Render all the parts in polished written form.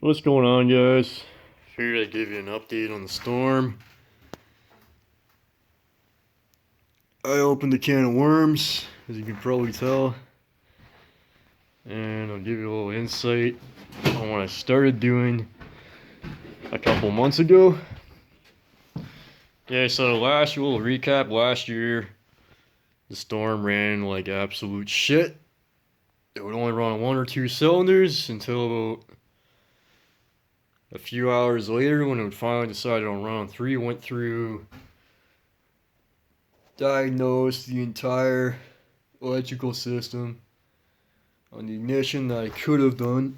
What's going on, guys? Figured I'd give you an update on the storm. I opened a can of worms, as you can probably tell, and I'll give you a little insight on what I started doing a couple months ago. Yeah, so last little recap, last year the storm ran like absolute shit. It would only run on 1 or 2 cylinders until about a few hours later when it would finally decide on run on 3. Went through, diagnosed the entire electrical system on the ignition that I could have done,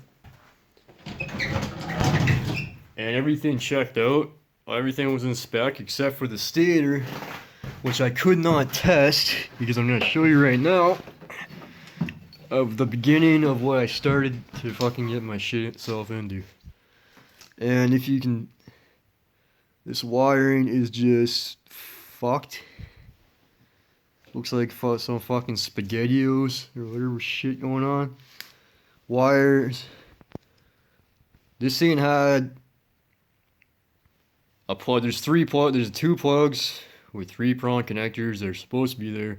and everything checked out. Everything was in spec except for the stator, which I could not test because I'm going to show you right now of the beginning of what I started to fucking get my shit itself into. And if you can, this wiring is just fucked. Looks like some fucking SpaghettiOs or whatever shit going on. Wires. This thing had a plug. There's 2 plugs with 3-prong connectors that are supposed to be there.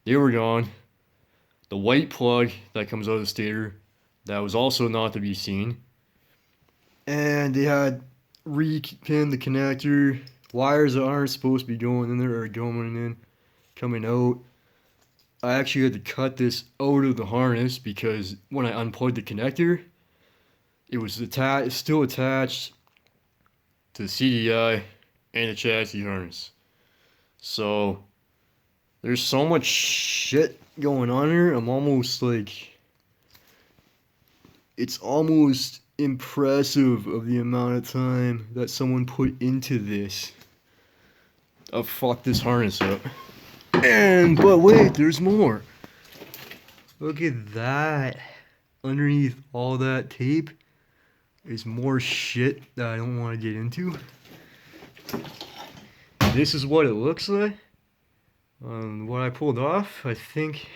They were gone. The white plug that comes out of the stator, that was also not to be seen. And they had re-pinned the connector. Wires that aren't supposed to be going in there are going in, coming out. I actually had to cut this out of the harness because when I unplugged the connector, it was still attached to the CDI and the chassis harness. So there's so much shit going on here. I'm almost like, it's almost impressive of the amount of time that someone put into this. I've fucked this harness up. But wait, there's more. Look at that. Underneath all that tape is more shit that I don't want to get into. This is what it looks like. What I pulled off, I think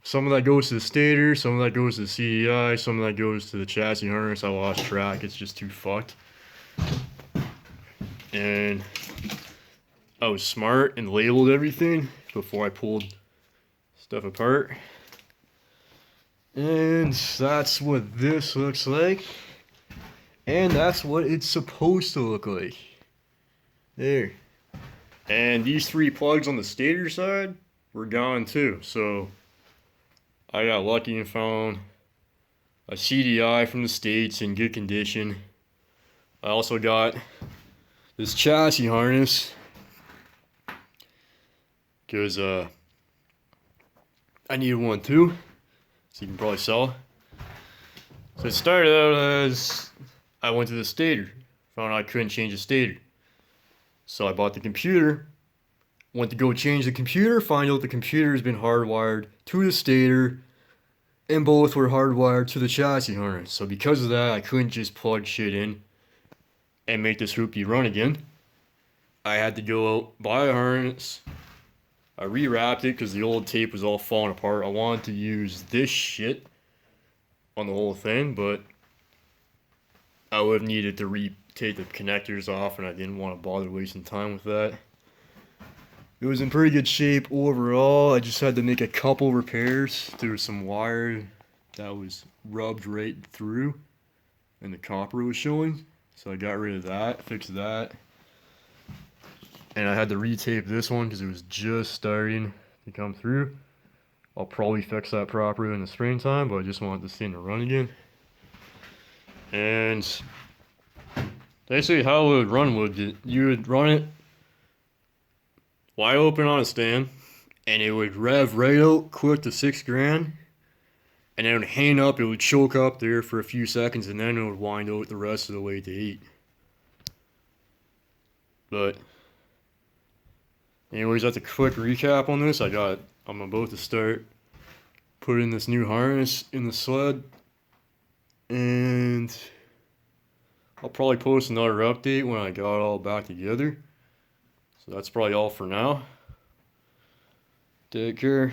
some of that goes to the stator, some of that goes to the CDI, some of that goes to the chassis harness. I lost track, it's just too fucked. And I was smart and labeled everything before I pulled stuff apart. And that's what this looks like. And that's what it's supposed to look like. There. And these 3 plugs on the stator side were gone too. So I got lucky and found a CDI from the States in good condition. I also got this chassis harness because I needed one too, so you can probably sell. So it started out as I went to the stator, found out I couldn't change the stator. So I bought the computer, went to go change the computer, find out the computer has been hardwired to the stator, and both were hardwired to the chassis harness. So because of that, I couldn't just plug shit in and make this hoopty run again. I had to go out, buy a harness. I rewrapped it because the old tape was all falling apart. I wanted to use this shit on the whole thing, but I would have needed to take the connectors off, and I didn't want to bother wasting time with that. It was in pretty good shape overall. I just had to make a couple repairs. There was some wire that was rubbed right through, and the copper was showing. So I got rid of that, fixed that. And I had to retape this one because it was just starting to come through. I'll probably fix that properly in the springtime, but I just want this thing to run again. And basically how it would run would, you would run it wide open on a stand, and it would rev right out quick to 6 grand, and then it would hang up, it would choke up there for a few seconds, and then it would wind out the rest of the way to 8. But anyways, that's a quick recap on this. I'm about to start putting this new harness in the sled, and I'll probably post another update when I got it all back together. So that's probably all for now. Take care.